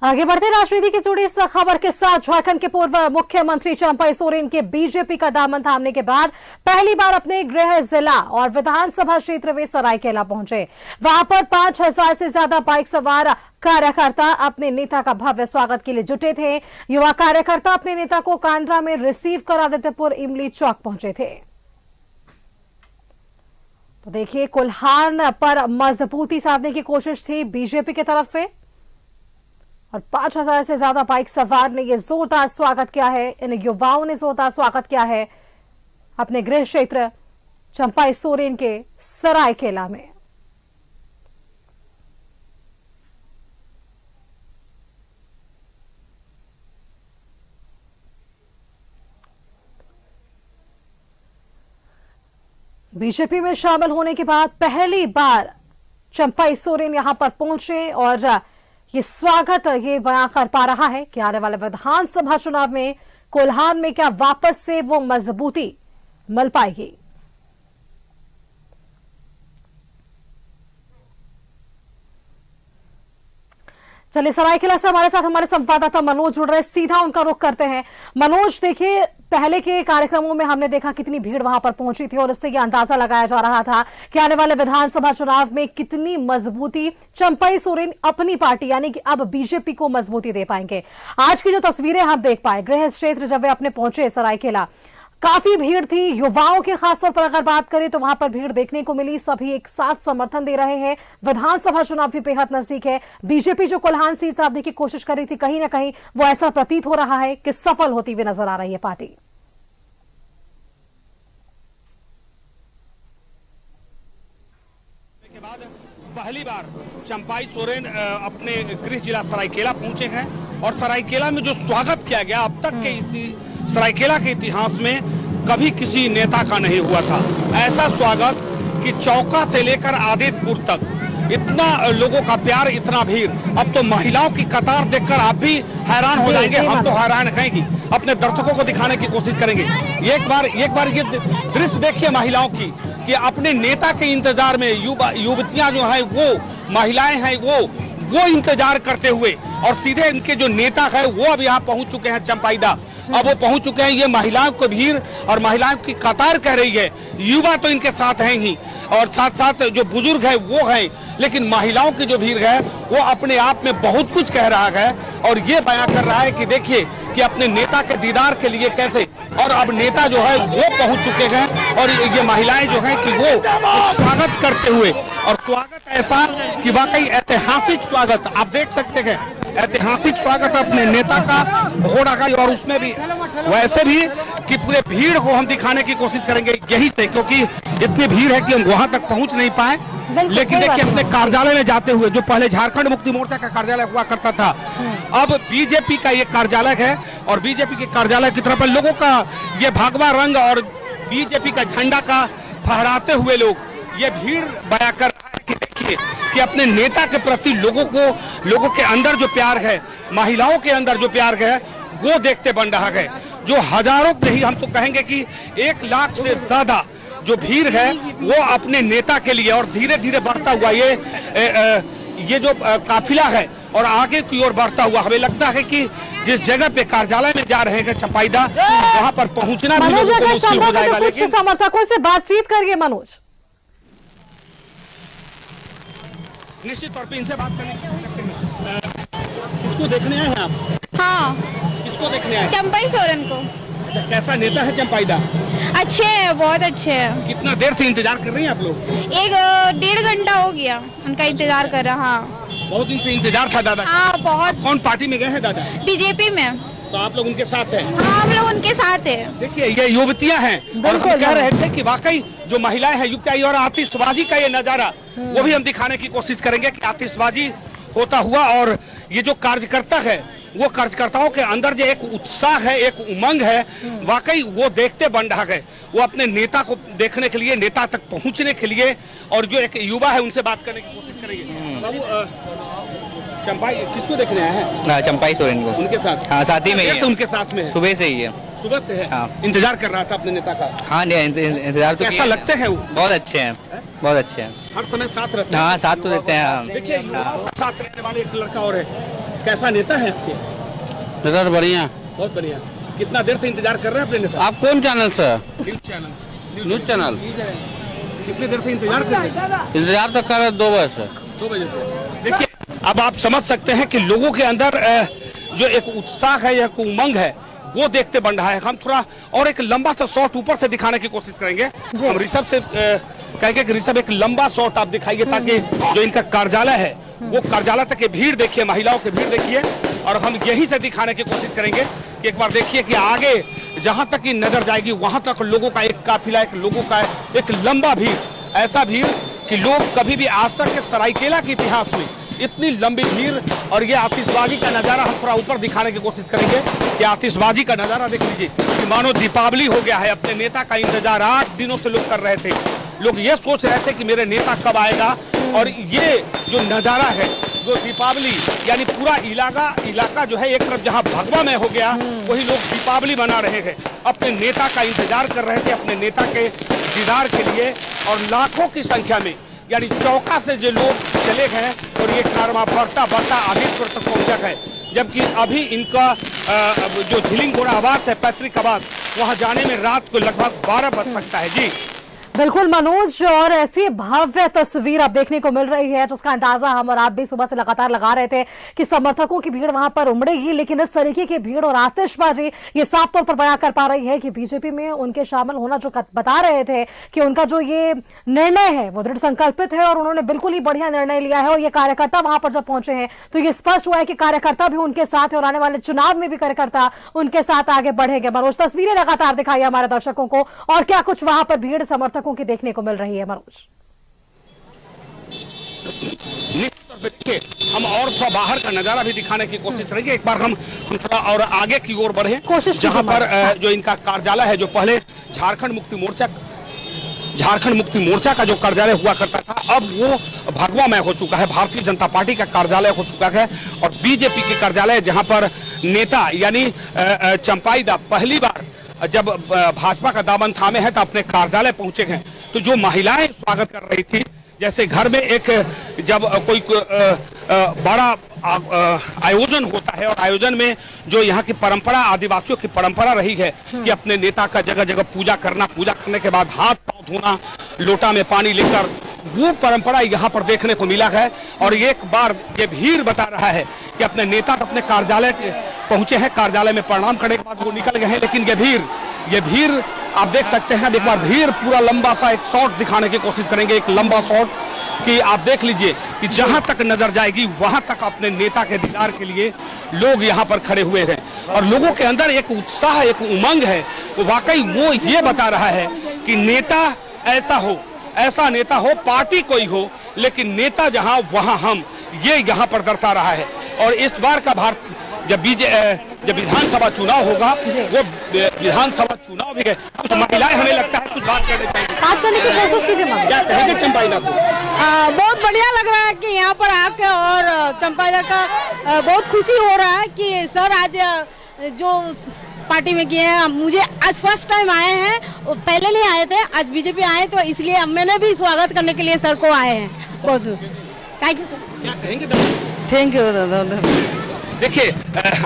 आगे बढ़ते राजनीति की जुड़ी इस खबर के साथ झारखंड के पूर्व मुख्यमंत्री चंपई सोरेन के बीजेपी का दामन थामने के बाद पहली बार अपने गृह जिला और विधानसभा क्षेत्र वे सरायकेला पहुंचे। वहां पर 5000 से ज्यादा बाइक सवार कार्यकर्ता अपने नेता का भव्य स्वागत के लिए जुटे थे। युवा कार्यकर्ता अपने नेता को कांड्रा में रिसीव कर आदित्यपुर इमली चौक पहुंचे थे। तो देखिए, कोल्हान पर मजबूती साधने की कोशिश थी बीजेपी की तरफ से और 5000 से ज्यादा बाइक सवार ने ये जोरदार स्वागत किया है। इन युवाओं ने जोरदार स्वागत किया है अपने गृह क्षेत्र चंपई सोरेन के सरायकेला में। बीजेपी में शामिल होने के बाद पहली बार चंपई सोरेन यहां पर पहुंचे और ये स्वागत ये बयां कर पा रहा है कि आने वाले विधानसभा चुनाव में कोल्हान में क्या वापस से वो मजबूती मिल पाएगी। चलिए, सरायकेला से हमारे साथ हमारे संवाददाता मनोज जुड़ रहे हैं, सीधा उनका रुख करते हैं। मनोज, देखिए, पहले के कार्यक्रमों में हमने देखा कितनी भीड़ वहां पर पहुंची थी और इससे यह अंदाजा लगाया जा रहा था कि आने वाले विधानसभा चुनाव में कितनी मजबूती चंपई सोरेन अपनी पार्टी यानी कि अब बीजेपी को मजबूती दे पाएंगे। आज की जो तस्वीरें हम देख पाए गृह क्षेत्र जब वे अपने पहुंचे सरायकेला, काफी भीड़ थी। युवाओं के खासतौर पर अगर बात करें तो वहां पर भीड़ देखने को मिली। सभी एक साथ समर्थन दे रहे हैं। विधानसभा चुनाव भी बेहद नजदीक है। बीजेपी जो कोल्हान सीट साधने की कोशिश कर रही थी, कहीं ना कहीं वो ऐसा प्रतीत हो रहा है कि सफल होती हुई नजर आ रही है पार्टी। के बाद पहली बार चंपई सोरेन अपने गृह जिला सरायकेला पहुंचे हैं और सरायकेला में जो स्वागत किया गया, अब तक के सरायकेला के इतिहास में कभी किसी नेता का नहीं हुआ था। ऐसा स्वागत कि चौका से लेकर आदित्यपुर तक इतना लोगों का प्यार, इतना भीड़। अब तो महिलाओं की कतार देखकर आप भी हैरान हो जाएंगे। हम तो हैरान हैं कि अपने दर्शकों को दिखाने की कोशिश करेंगे। एक बार ये दृश्य देखिए महिलाओं की कि अपने नेता के इंतजार में युवतियां जो है वो महिलाएं हैं वो इंतजार करते हुए और सीधे इनके जो नेता है वो अब यहाँ पहुंच चुके हैं चंपाईदा। अब वो पहुंच चुके हैं। ये महिलाओं की भीड़ और महिलाओं की कतार कह रही है। युवा तो इनके साथ हैं ही और साथ साथ जो बुजुर्ग है वो है, लेकिन महिलाओं की जो भीड़ है वो अपने आप में बहुत कुछ कह रहा है और ये बयां कर रहा है कि देखिए कि अपने नेता के दीदार के लिए कैसे, और अब नेता जो है वो पहुंच चुके हैं और ये महिलाएं जो है कि वो स्वागत करते हुए, और स्वागत ऐसा कि वाकई ऐतिहासिक स्वागत आप देख सकते हैं। ऐतिहासिक स्वागत अपने नेता का हो रहा है और उसमें भी वैसे भी कि पूरे भीड़ को हम दिखाने की कोशिश करेंगे यही से, क्योंकि इतनी भीड़ है कि हम वहां तक पहुंच नहीं पाए। लेकिन देखिए अपने कार्यालय में जाते हुए, जो पहले झारखंड मुक्ति मोर्चा का कार्यालय हुआ करता था, अब बीजेपी का ये कार्यालय है और बीजेपी के कार्यालय की तरफ लोगों का ये भगवा रंग और बीजेपी का झंडा का फहराते हुए लोग ये भीड़ बयां कर रहा है कि देखिए कि अपने नेता के प्रति लोगों के अंदर जो प्यार है, महिलाओं के अंदर जो प्यार है वो देखते बन रहा है। जो हजारों नहीं, हम तो कहेंगे कि 1 लाख से ज्यादा जो भीड़ है वो अपने नेता के लिए और धीरे धीरे बढ़ता हुआ ये जो काफिला है और आगे की ओर बढ़ता हुआ, हमें लगता है कि जिस जगह पे कार्यालय में जा रहे हैं चंपाईदा, वहां पर पहुंचना भी लोगों को मुश्किल हो जाएगा। लेकिन समर्थकों से बातचीत करिए मनोज। निश्चित तौर पे इनसे बात करने की कोशिश करेंगे। किसको देखने आए हैं आप? हाँ, किसको देखने आए? चंपई सोरेन को। कैसा नेता है चंपाईदा? अच्छे हैं, बहुत अच्छे हैं। कितना देर से इंतजार कर रही हैं आप लोग? 1-1.5 घंटा हो गया उनका इंतजार कर रहा। हाँ, बहुत दिन से इंतजार था दादा। हाँ, बहुत। कौन पार्टी में गए हैं दादा? बीजेपी में। तो आप लोग उनके साथ हैं? हाँ, हम लोग उनके साथ हैं। देखिए ये युवतियां हैं और हम कह रहे थे कि वाकई जो महिलाएं हैं युवतियां, और आतिशबाजी का ये नजारा वो भी हम दिखाने की कोशिश करेंगे कि आतिशबाजी होता हुआ और ये जो कार्यकर्ता है वो कार्यकर्ताओं के अंदर जो एक उत्साह है, एक उमंग है, वाकई वो देखते बन रहा है। वो अपने नेता को देखने के लिए, नेता तक पहुंचने के लिए, और जो एक युवा है उनसे बात करने की कोशिश करेंगे। बाबू, चंपाई किसको देखने आए हैं? चंपई सोरेन को। उनके साथ? हाँ, साथ ही में ही है। उनके साथ में है? सुबह से ही है। सुबह से है? हाँ। इंतजार कर रहा था अपने नेता का? हाँ, इंतजार तो कैसा लगते हैं वो? बहुत अच्छे हैं, बहुत अच्छे हैं। हर समय साथ रहते हैं? हाँ, साथ तो रहते हैं। देखिए साथ रहने वाले एक लड़का और है, कैसा नेता है आपके? नजर बढ़िया। बहुत बढ़िया। कितना देर से इंतजार कर रहे हैं अपने नेता? आप कौन चैनल से? News channel. कितनी देर से इंतजार कर रहे हैं? इंतजार तो कर रहे 2 बजे से। 2 बजे से। देखिए, अब आप समझ सकते हैं कि लोगों के अंदर जो एक उत्साह है, एक उमंग है, वो देखते बन रहा है। हम थोड़ा और एक लंबा सा शॉट ऊपर से दिखाने की कोशिश करेंगे। हम ऋषभ से कहेंगे कि ऋषभ एक लंबा शॉट आप दिखाइए, ताकि जो इनका कार्यालय है वो कार्यालय तक की भीड़ देखिए, महिलाओं की भीड़ देखिए। और हम यहीं से दिखाने की कोशिश करेंगे कि एक बार देखिए कि आगे जहां तक की नजर जाएगी वहां तक लोगों का एक काफिला, एक लोगों का एक लंबा भीड़, ऐसा भीड़ कि लोग कभी भी आज तक के सरायकेला के इतिहास में इतनी लंबी भीड़। और ये आतिशबाजी का नजारा हम थोड़ा ऊपर दिखाने की कोशिश करेंगे कि आतिशबाजी का नजारा देख लीजिए कि मानो दीपावली हो गया है। अपने नेता का इंतजार 8 दिनों से लोग कर रहे थे। लोग ये सोच रहे थे कि मेरे नेता कब आएगा। और ये जो नजारा है, जो दीपावली यानी पूरा इलाका जो है एक तरफ जहां भगवा में हो गया, वही लोग दीपावली मना रहे हैं। अपने नेता का इंतजार कर रहे थे, अपने नेता के दीदार के लिए। और लाखों की संख्या में यानी चौका से जो लोग चले गए और ये कारवां बढ़ता बढ़ता आदितपुर तक पहुंचा है। जबकि अभी इनका जो झिलिंगोरा आवास है, पैतृक आवास, वहां जाने में रात को लगभग 12 बज सकता है। जी बिल्कुल मनोज, और ऐसी भव्य तस्वीर अब देखने को मिल रही है जिसका अंदाजा हम और आप भी सुबह से लगातार लगा रहे थे कि समर्थकों की भीड़ वहां पर उमड़ेगी। लेकिन इस तरीके की भीड़ और आतिशबाजी ये साफ तौर पर बयां कर पा रही है कि बीजेपी में उनके शामिल होना, जो बता रहे थे कि उनका जो ये निर्णय है वो दृढ़ संकल्पित है और उन्होंने बिल्कुल ही बढ़िया निर्णय लिया है। और ये कार्यकर्ता वहां पर जब पहुंचे हैं तो ये स्पष्ट हुआ है कि कार्यकर्ता भी उनके साथ है और आने वाले चुनाव में भी कार्यकर्ता उनके साथ आगे बढ़ेंगे। मनोज, तस्वीरें लगातार दिखाई हमारे दर्शकों को, और क्या कुछ वहां पर भीड़ समर्थकों की देखने को मिल रही है मनोज? देखिए, हम और थोड़ा बाहर का नजारा भी दिखाने की कोशिश करेंगे। एक बार हम थोड़ा और आगे की ओर बढ़े, जहां पर जो इनका कार्यालय है, जो पहले झारखंड मुक्ति मोर्चा का जो कार्यालय हुआ करता था, अब वो भगवा में हो चुका है, भारतीय जनता पार्टी का कार्यालय हो चुका है। और बीजेपी के कार्यालय, जहां पर नेता यानी चंपाई दा पहली बार जब भाजपा का दामन थामे हैं तो अपने कार्यालय पहुंचे हैं, तो जो महिलाएं स्वागत कर रही थी, जैसे घर में एक जब कोई बड़ा आयोजन होता है और आयोजन में जो यहाँ की परंपरा, आदिवासियों की परंपरा रही है कि अपने नेता का जगह जगह पूजा करना, पूजा करने के बाद हाथ पांव धोना, लोटा में पानी लेकर, वो परंपरा यहाँ पर देखने को मिला है। और एक बार ये भीड़ बता रहा है कि अपने नेता अपने कार्यालय पहुंचे हैं, कार्यालय में प्रणाम करने के बाद वो निकल गए हैं। लेकिन ये भीड़ आप देख सकते हैं। एक बार भीड़ पूरा लंबा सा एक शॉट दिखाने की कोशिश करेंगे, एक लंबा शॉट कि आप देख लीजिए कि जहां तक नजर जाएगी वहां तक अपने नेता के दीदार के लिए लोग यहां पर खड़े हुए हैं। और लोगों के अंदर एक उत्साह, एक उमंग है, वो वाकई वो ये बता रहा है कि नेता ऐसा नेता हो, पार्टी कोई हो, लेकिन नेता जहां वहां हम, ये यहां पर दर्शा रहा है। और इस बार का जब विधानसभा चुनाव होगा, वो विधानसभा चुनाव भी है, कुछ महिलाएं हमें लगता है कुछ बात करने की कोशिश कीजिए। क्या कहेंगे चंपाइदा को? बहुत बढ़िया लग रहा है कि यहाँ पर आके, और चंपाइदा का बहुत खुशी हो रहा है कि सर आज जो पार्टी में किए हैं, मुझे आज फर्स्ट टाइम आए हैं, पहले नहीं आए थे, आज बीजेपी आए तो इसलिए मैंने भी स्वागत करने के लिए सर को आए हैं। बहुत थैंक यू सर। क्या कहेंगे? थैंक यू दादा। देखिए,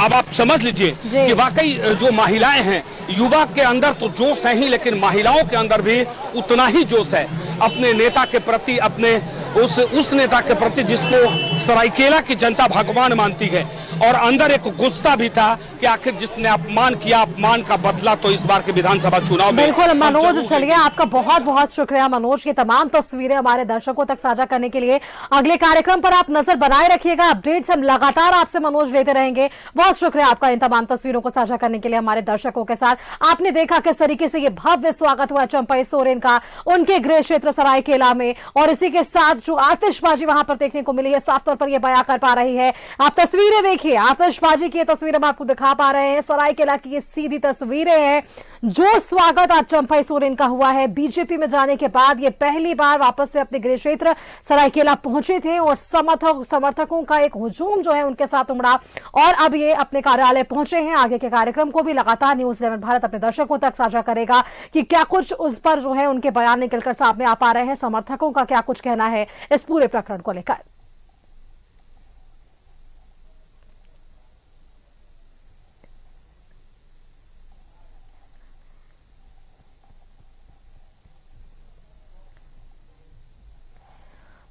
अब आप समझ लीजिए कि वाकई जो महिलाएं हैं, युवा के अंदर तो जोश है ही, लेकिन महिलाओं के अंदर भी उतना ही जोश है अपने नेता के प्रति, अपने उस नेता के प्रति जिसको सरायकेला की जनता भगवान मानती है। और अंदर एक गुस्सा भी था कि आखिर जिसने अपमान किया, अपमान का बदला तो इस बार के विधानसभा चुनाव में। बिल्कुल मनोज, चलिए आपका बहुत बहुत शुक्रिया मनोज, ये तमाम तस्वीरें हमारे दर्शकों तक साझा करने के लिए। अगले कार्यक्रम पर आप नजर बनाए रखिएगा, अपडेट्स हम लगातार आपसे मनोज लेते रहेंगे। बहुत शुक्रिया आपका इन तमाम तस्वीरों को साझा करने के लिए हमारे दर्शकों के साथ। आपने देखा किस तरीके से ये भव्य स्वागत हुआ चंपाई सोरेन का उनके गृह क्षेत्र सरायकेला में, और इसी के साथ जो आतिशबाजी वहां पर देखने को मिली है, साफ तौर पर यह बयां कर पा रही है। आप तस्वीरें देखिए, आतिशबाजी की तस्वीरें हम आपको दिखा पा रहे हैं, सरायकेला की ये सीधी तस्वीरें हैं। जो स्वागत आज चंपाई सोरेन का हुआ है, बीजेपी में जाने के बाद ये पहली बार वापस से अपने गृह क्षेत्र सरायकेला पहुंचे थे और समर्थकों का एक हुजूम जो है उनके साथ उमड़ा, और अब ये अपने कार्यालय पहुंचे हैं। आगे के कार्यक्रम को भी लगातार न्यूज़ 11 भारत अपने दर्शकों तक साझा करेगा कि क्या कुछ उस पर जो है उनके बयान निकलकर सामने आ पा रहे हैं, समर्थकों का क्या कुछ कहना है इस पूरे प्रकरण को लेकर।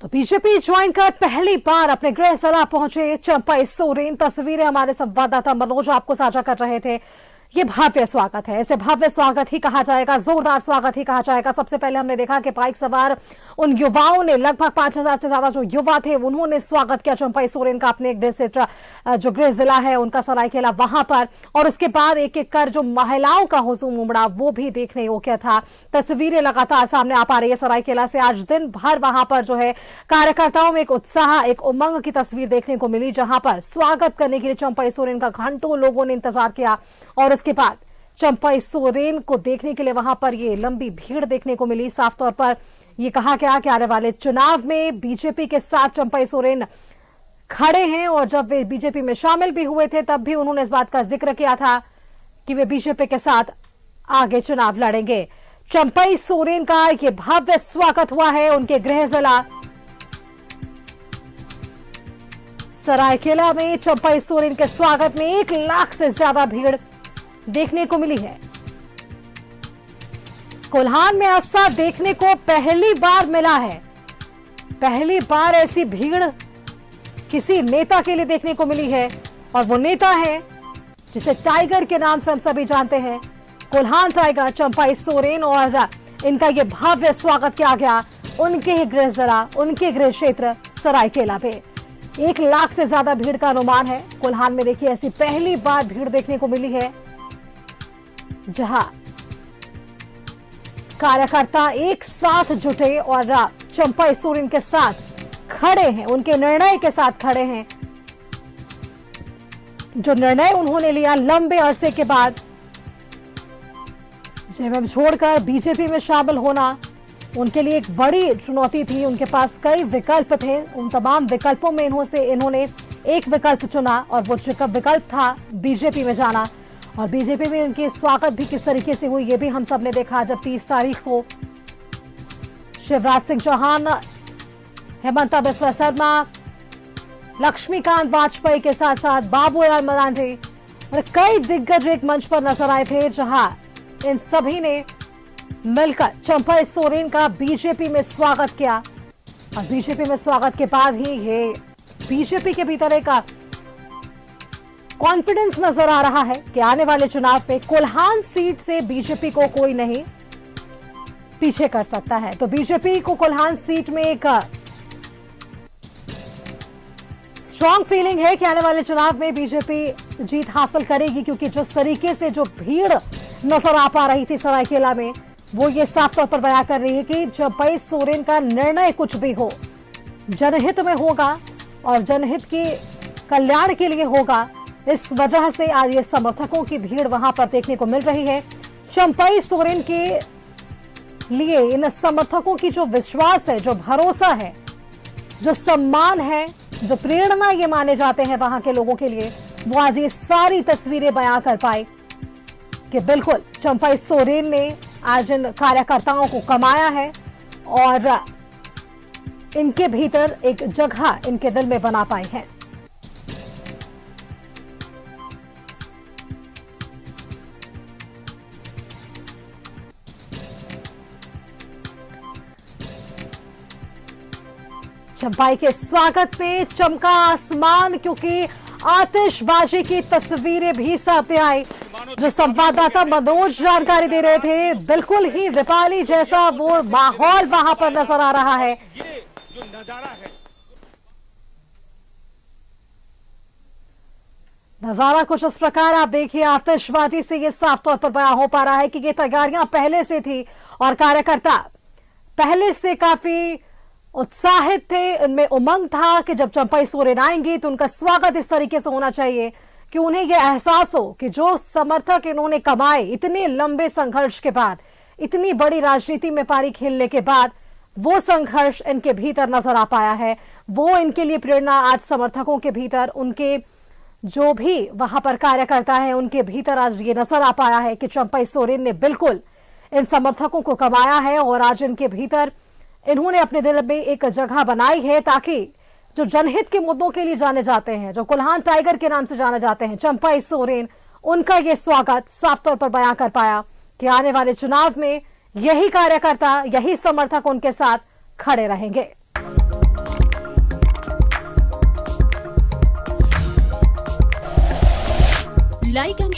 तो बीजेपी ज्वाइन कर पहली बार अपने गृह जिला पहुंचे चंपाई सोरेन। तस्वीरें हमारे संवाददाता मनोज आपको साझा कर रहे थे। ये भव्य स्वागत है, इसे भव्य स्वागत ही कहा जाएगा, जोरदार स्वागत ही कहा जाएगा। सबसे पहले हमने देखा कि बाइक सवार उन युवाओं ने, लगभग 5000 से ज्यादा जो युवा थे, उन्होंने स्वागत किया चंपाई सोरेन का अपने जो गृह जिला है उनका सरायकेला, वहां पर। और उसके बाद एक एक कर जो महिलाओं का हुजूम उमड़ा वो भी देखने योग्य था। तस्वीरें लगातार सामने आ पा रही है सरायकेला से। आज दिन भर वहां पर जो है कार्यकर्ताओं में एक उत्साह, एक उमंग की तस्वीर देखने को मिली, जहां पर स्वागत करने के लिए चंपाई सोरेन का घंटों लोगों ने इंतजार किया। और उसके बाद चंपाई सोरेन को देखने के लिए वहां पर ये लंबी भीड़ देखने को मिली। साफ तौर पर ये कहा गया कि आने वाले चुनाव में बीजेपी के साथ चंपाई सोरेन खड़े हैं। और जब वे बीजेपी में शामिल भी हुए थे तब भी उन्होंने इस बात का जिक्र किया था कि वे बीजेपी के साथ आगे चुनाव लड़ेंगे। चंपाई सोरेन का ये भव्य स्वागत हुआ है उनके गृह जिला सरायकेला में। चंपाई सोरेन के स्वागत में 1 लाख से ज्यादा भीड़ देखने को मिली है। कोल्हान में ऐसा देखने को पहली बार मिला है। पहली बार ऐसी भीड़ किसी नेता के लिए देखने को मिली है, और वो नेता है जिसे टाइगर के नाम से हम सभी जानते हैं, कोल्हान टाइगर चंपाई सोरेन। और इनका ये भव्य स्वागत किया गया उनके गृह जिला, उनके गृह क्षेत्र सरायकेला पे। 1 लाख से ज्यादा भीड़ का अनुमान है कोल्हान में। देखिए, ऐसी पहली बार भीड़ देखने को मिली है जहां कार्यकर्ता एक साथ जुटे और चंपाई सोरेन के साथ खड़े हैं, उनके निर्णय के साथ खड़े हैं। जो निर्णय उन्होंने लिया लंबे अरसे के बाद, जेएमएम छोड़कर बीजेपी में शामिल होना उनके लिए एक बड़ी चुनौती थी। उनके पास कई विकल्प थे, उन तमाम विकल्पों में इन्होंने एक विकल्प चुना, और वो विकल्प था बीजेपी में जाना। और बीजेपी में उनके स्वागत भी किस तरीके से हुई ये भी हम सब ने देखा। जब 30 तारीख को शिवराज सिंह चौहान, हेमंता बिस्वा शर्मा, लक्ष्मीकांत वाजपेयी के साथ साथ बाबूलाल मरांडी और कई दिग्गज एक मंच पर नजर आए थे, जहां इन सभी ने मिलकर चंपाई सोरेन का बीजेपी में स्वागत किया। और बीजेपी में स्वागत के बाद ही ये बीजेपी के भीतर एक कॉन्फिडेंस नजर आ रहा है कि आने वाले चुनाव में कोल्हान सीट से बीजेपी को कोई नहीं पीछे कर सकता है। तो बीजेपी को कोल्हान सीट में एक स्ट्रॉन्ग फीलिंग है कि आने वाले चुनाव में बीजेपी जीत हासिल करेगी, क्योंकि जिस तरीके से जो भीड़ नजर आ पा रही थी सरायकेला में, वो ये साफ तौर पर बयां कर रही है कि चंपाई सोरेन का निर्णय कुछ भी हो जनहित में होगा और जनहित के कल्याण के लिए होगा। इस वजह से आज ये समर्थकों की भीड़ वहां पर देखने को मिल रही है। चंपाई सोरेन के लिए इन समर्थकों की जो विश्वास है, जो भरोसा है, जो सम्मान है, जो प्रेरणा ये माने जाते हैं वहां के लोगों के लिए, वो आज ये सारी तस्वीरें बयां कर पाए कि बिल्कुल चंपाई सोरेन ने आज इन कार्यकर्ताओं को कमाया है और इनके भीतर एक जगह इनके दिल में बना पाई है। चंपाई के स्वागत में चमका आसमान, क्योंकि आतिशबाजी की तस्वीरें भी सामने आई। जो संवाददाता मनोज जानकारी दे रहे थे, बिल्कुल ही दीपावली जैसा वो माहौल वहां पर नजर आ रहा है। ये जो नजारा है, नजारा कुछ इस प्रकार आप देखिए। आतिशबाजी से ये साफ तौर पर बयां हो पा रहा है कि ये तैयारियां पहले से थी और कार्यकर्ता पहले से काफी उत्साहित थे। उनमें उमंग था कि जब चंपाई सोरेन आएंगी तो उनका स्वागत इस तरीके से होना चाहिए कि उन्हें यह एहसास हो कि जो समर्थक इन्होंने कमाए इतने लंबे संघर्ष के बाद, इतनी बड़ी राजनीति में पारी खेलने के बाद, वो संघर्ष इनके भीतर नजर आ पाया है। वो इनके लिए प्रेरणा आज समर्थकों के भीतर, उनके जो भी वहां पर कार्यकर्ता हैं उनके भीतर आज ये नजर आ पाया है कि चंपाई सोरेन ने बिल्कुल इन समर्थकों को कमाया है और आज इनके भीतर इन्होंने अपने दिल में एक जगह बनाई है, ताकि जो जनहित के मुद्दों के लिए जाने जाते हैं, जो कोल्हान टाइगर के नाम से जाने जाते हैं, चंपाई सोरेन, उनका ये स्वागत साफ तौर पर बयां कर पाया कि आने वाले चुनाव में यही कार्यकर्ता, यही समर्थक उनके साथ खड़े रहेंगे। like and